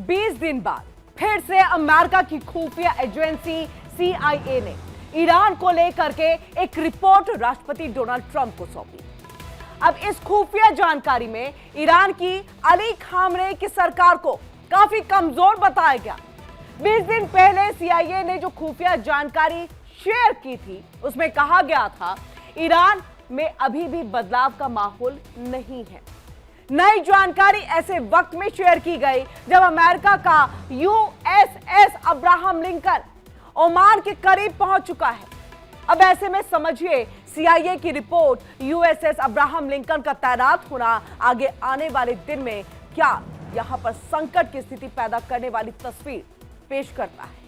20 दिन बाद फिर से अमेरिका की खुफिया एजेंसी CIA ने ईरान को लेकर के एक रिपोर्ट राष्ट्रपति डोनाल्ड ट्रंप को सौंपी। अब इस खुफिया जानकारी में ईरान की अली खामनेई की सरकार को काफी कमजोर बताया गया। 20 दिन पहले CIA ने जो खुफिया जानकारी शेयर की थी उसमें कहा गया था ईरान में अभी भी बदलाव का माहौल नहीं है। नई जानकारी ऐसे वक्त में शेयर की गई जब अमेरिका का USS अब्राहम लिंकन ओमान के करीब पहुंच चुका है। अब ऐसे में समझिए CIA की रिपोर्ट USS अब्राहम लिंकन का तैनात होना आगे आने वाले दिन में क्या यहां पर संकट की स्थिति पैदा करने वाली तस्वीर पेश करता है।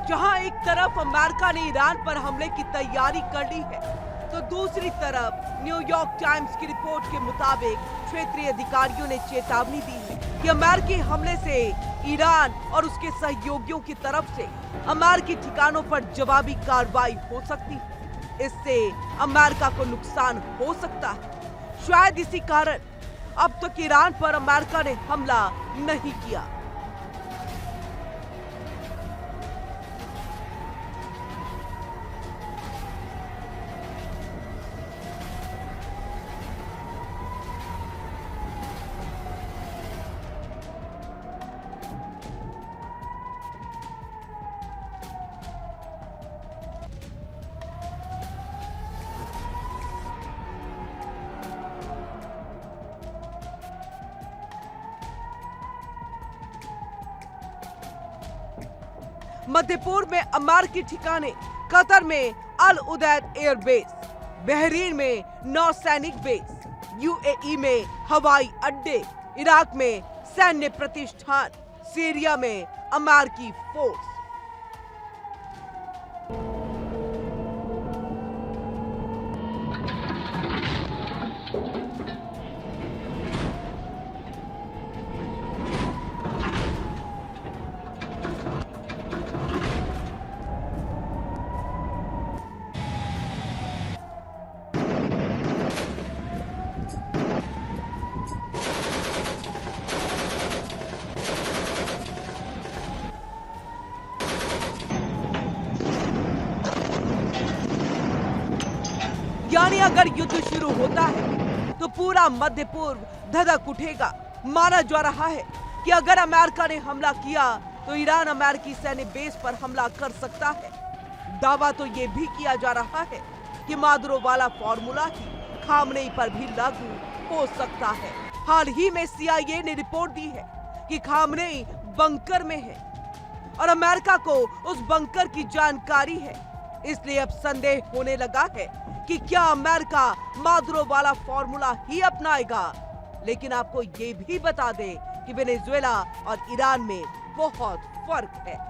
जहां एक तरफ अमेरिका ने ईरान पर हमले की तैयारी कर ली है, तो दूसरी तरफ न्यूयॉर्क टाइम्स की रिपोर्ट के मुताबिक क्षेत्रीय अधिकारियों ने चेतावनी दी है कि अमेरिकी हमले से ईरान और उसके सहयोगियों की तरफ से अमेरिकी ठिकानों पर जवाबी कार्रवाई हो सकती है। इससे अमेरिका को नुकसान हो सकता है। शायद इसी कारण अब तक ईरान पर अमेरिका ने हमला नहीं किया। मध्य पूर्व में अमेरिकी ठिकाने, कतर में अल उदैद एयरबेस, बहरीन में नौसैनिक बेस, UAE में हवाई अड्डे, इराक में सैन्य प्रतिष्ठान, सीरिया में अमेरिकी फोर्स। यानी अगर युद्ध शुरू होता है तो पूरा मध्य पूर्व धधक उठेगा। माना जा रहा है कि अगर अमेरिका ने हमला किया तो ईरान अमेरिकी सैन्य बेस पर हमला कर सकता है। दावा तो ये भी किया जा रहा है कि मादुरो वाला फॉर्मूला ही खामनेई पर भी लागू हो सकता है। हाल ही में CIA ने रिपोर्ट दी है कि खामनेई बंकर में है और अमेरिका को उस बंकर की जानकारी है। इसलिए अब संदेह होने लगा है कि क्या अमेरिका मादुरो वाला फॉर्मूला ही अपनाएगा। लेकिन आपको ये भी बता दें कि वेनेजुएला और ईरान में बहुत फर्क है।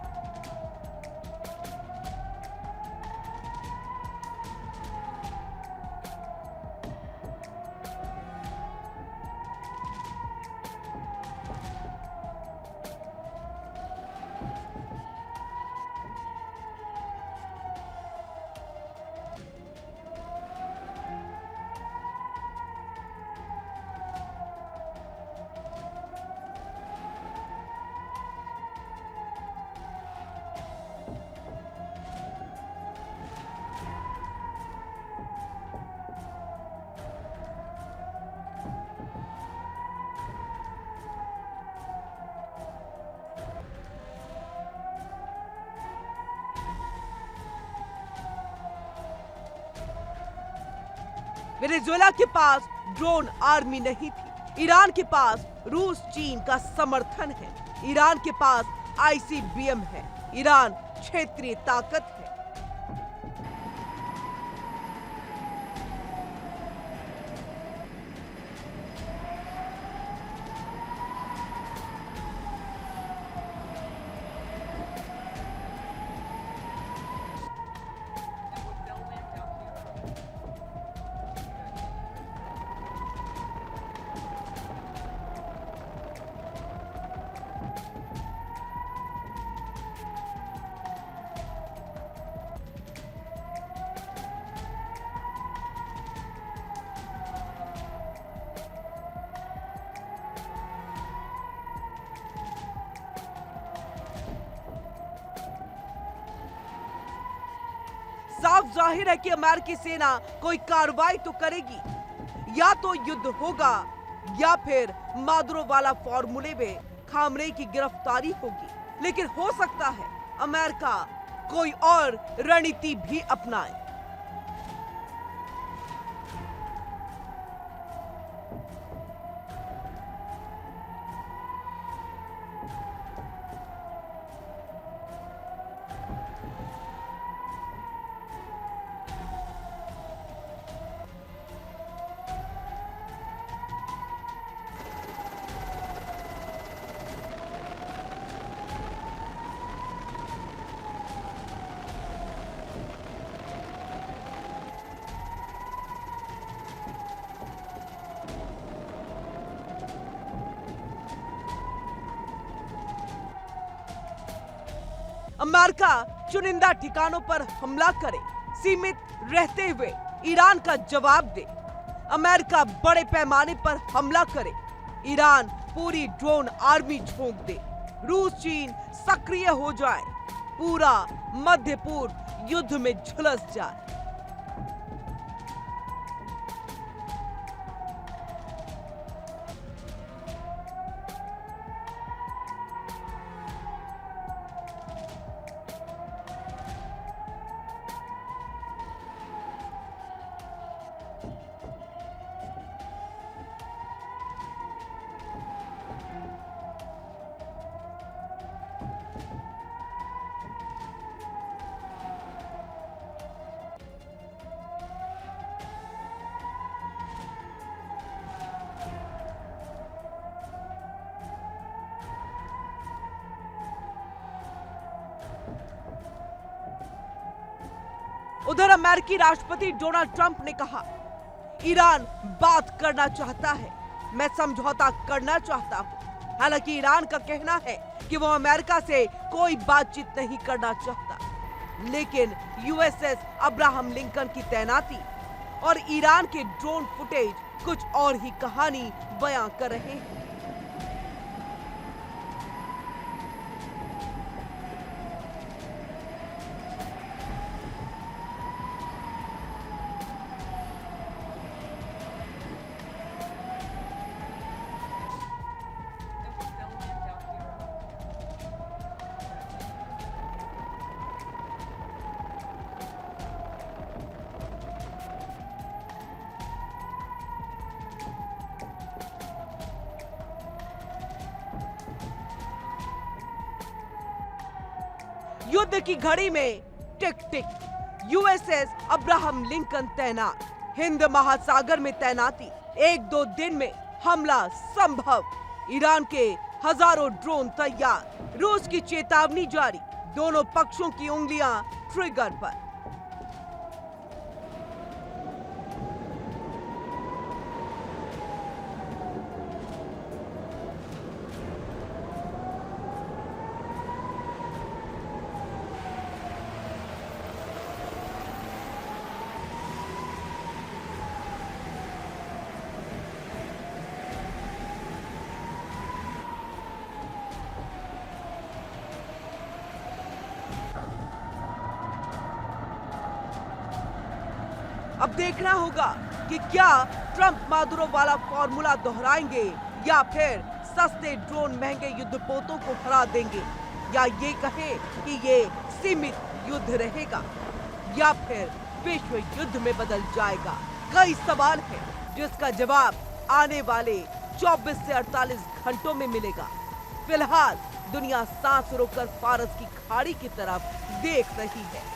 वेनेजुएला के पास ड्रोन आर्मी नहीं थी। ईरान के पास रूस चीन का समर्थन है। ईरान के पास ICBM है। ईरान क्षेत्रीय ताकत है। जाहिर है कि अमेरिकी सेना कोई कार्रवाई तो करेगी, या तो युद्ध होगा या फिर मादुरो वाला फॉर्मूले में खामने की गिरफ्तारी होगी। लेकिन हो सकता है अमेरिका कोई और रणनीति भी अपनाए। अमेरिका चुनिंदा ठिकानों पर हमला करे, सीमित रहते हुए ईरान का जवाब दे। अमेरिका बड़े पैमाने पर हमला करे, ईरान पूरी ड्रोन आर्मी झोंक दे, रूस चीन सक्रिय हो जाए, पूरा मध्य पूर्व युद्ध में झुलस जाए। उधर अमेरिकी राष्ट्रपति डोनाल्ड ट्रंप ने कहा, ईरान बात करना चाहता है, मैं समझौता करना चाहता हूं। हालांकि ईरान का कहना है कि वो अमेरिका से कोई बातचीत नहीं करना चाहता, लेकिन यूएसएस अब्राहम लिंकन की तैनाती और ईरान के ड्रोन फुटेज कुछ और ही कहानी बयां कर रहे हैं। युद्ध की घड़ी में टिक टिक, यूएसएस अब्राहम लिंकन तैनात, हिंद महासागर में तैनाती, 1-2 दिन में हमला संभव, ईरान के हजारों ड्रोन तैयार, रूस की चेतावनी जारी, दोनों पक्षों की उंगलियां ट्रिगर पर। अब देखना होगा कि क्या ट्रंप मादुरो वाला फॉर्मूला दोहराएंगे या फिर सस्ते ड्रोन महंगे युद्धपोतों को हरा देंगे, या ये कहें कि ये सीमित युद्ध रहेगा या फिर विश्व युद्ध में बदल जाएगा। कई सवाल हैं जिसका जवाब आने वाले 24 से 48 घंटों में मिलेगा। फिलहाल दुनिया सांस रोककर फारस की खाड़ी की तरफ देख रही है।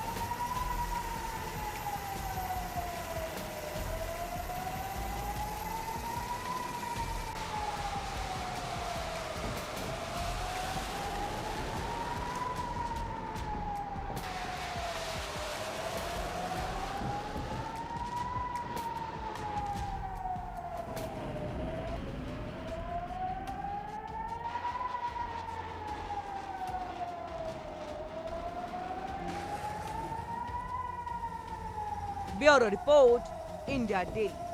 Bureau report, India daily.